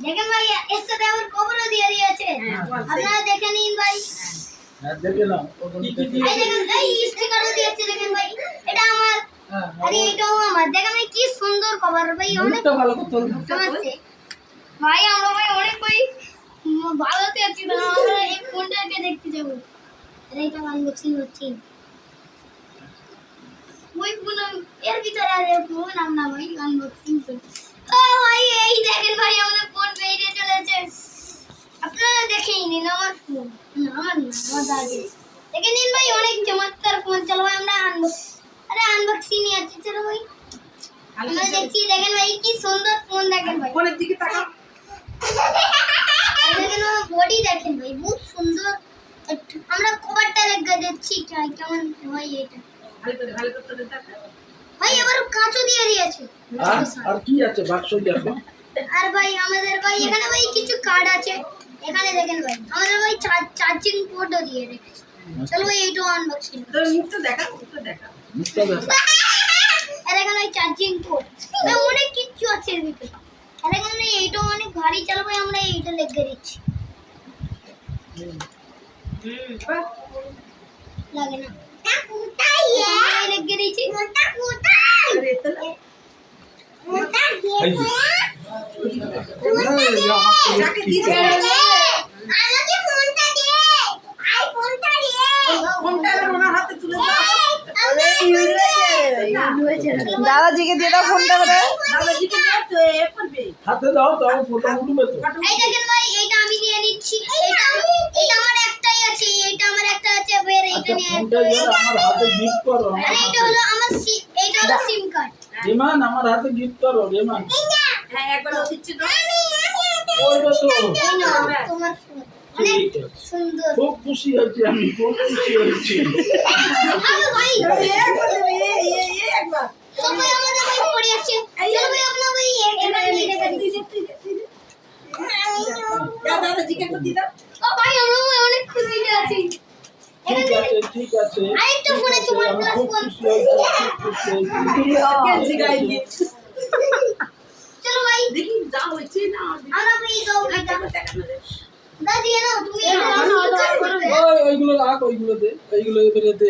দেখেন ভাই এর সাথে আবার কবরও দিয়ে দিয়েছে, আপনারা দেখে নিন ভাই। দেখে নাও এই দেখেন এই স্টিকারও দিয়েছে, দেখেন ভাই এটা আমার, আরে এটাও আমার। দেখেন ভাই কি সুন্দর কভার ভাই, অনেক ভালো করতে সমস্যা ভাই। আমরা ভাই অনেক ভাই ভালোতে আছি, তো আমরা এই ফোনটাকে দেখতে যাব। আরে এটা আনবক্সিং হচ্ছে ওই ফোন, এর ভিতরে আরে ফোন আমরা ভাই আনবক্সিং করছি। ও ভাই এই দেখেন ভাই আমাদের ফোন বেরিয়ে চলেছে, আপনারা দেখেই নিন। আমার ফোন আমার না, আমার দাদি দেখে নিন ভাই, অনেক চমৎকার ফোন। চলো ভাই আমরা আনবক্সিং নিয়ে আসছি, চলো ভাই আমরা দেখছি। দেখেন ভাই কি সুন্দর ফোন, দেখেন ভাই ফোনের দিকে তাকাও। দেখেন বডি দেখেন ভাই বহুত সুন্দর। আমরা কভারটা লেগে দিচ্ছি কেমন হয় এটা ভালো করে তাকাও। ভাই এবার কাঁচও দিয়ে দিয়েছে। আর কি আছে বাক্স দেখো আর ভাই আমাদের ভাই এখানে ভাই কিছু কার্ড আছে, এখানে দেখেন ভাই আমাদের ভাই চার্জিং পোর্টও দিয়ে রেখেছে। চলো ভাই এইটা আনবক্সিং। তোর মুখটা দেখা, মুখটা দেখা। মুখটা দেখো আর এখানে ভাই চার্জিং পোর্ট, অনেক কিছু আছে এর ভিতরে। আর এখানে এইটা অনেক ভারী, চলো ভাই আমরা এইটা লেগে দিচ্ছি। বাহ, লাগে না তা কোথায় এই লেগে দিচ্ছি। মোটা কোথায় আরে তো মোটা এই যে যাকে দিছে আমাকে ফোনটা দে, আইফোনটা দে। ফোনটা এবার ওনার হাতে তুলে দাও। দাদাজিকে দিয়ে দাও ফোনটা করে। দাদাজিকে দাও তো এ করবে। হাতে দাও তাও ফটো উঠবে তো এই দেখেন ভাই এইটা আমি নিয়ে নিচ্ছি, এটা আমার একটাই আছে, এটা আমার একটা আছে, বের এইটা আচ্ছা নিয়ে। ফোনটা এবার আমার হাতে গিফট করো আরে এটা হলো আমার এইটা হলো সিম কার্ড। রেমান আমার হাতে গিফট করো রেমান হ্যাঁ একবার ও দিচ্ছে তো। ওইটা তো এই নাও তোমার ফোন, অনেক ঠিক আছে। সুন্দর। খুব খুশি হয়েছি আমি, খুব খুশি হয়েছি আরে ভাই এ করবে এ একবার। সবাই আমাদের ভাই পড়ে যাচ্ছে, চলো ভাই আপনারা ভাই এখানে নিয়ে রেখে দিন। দাদাজিকে একবার দিয়ে দাও। ও ভাই আমরা অনেক খুশি আছি। ঠিক আছে ঠিক আছে আরেকটা ফোন আছে, আমি OnePlus খুব ফোন। খুশি হয়েছি খুব খুশি হয়েছি গেঞ্জি গায়ে দিয়ে। চলো ভাই দেখি যা হয়েছে না আমরা ভাই দাও এটা দেখানো যায়। দাদি না তুমি এটা ওইগুলো রাখ, ওইগুলো দে, এইগুলো এবারে দে।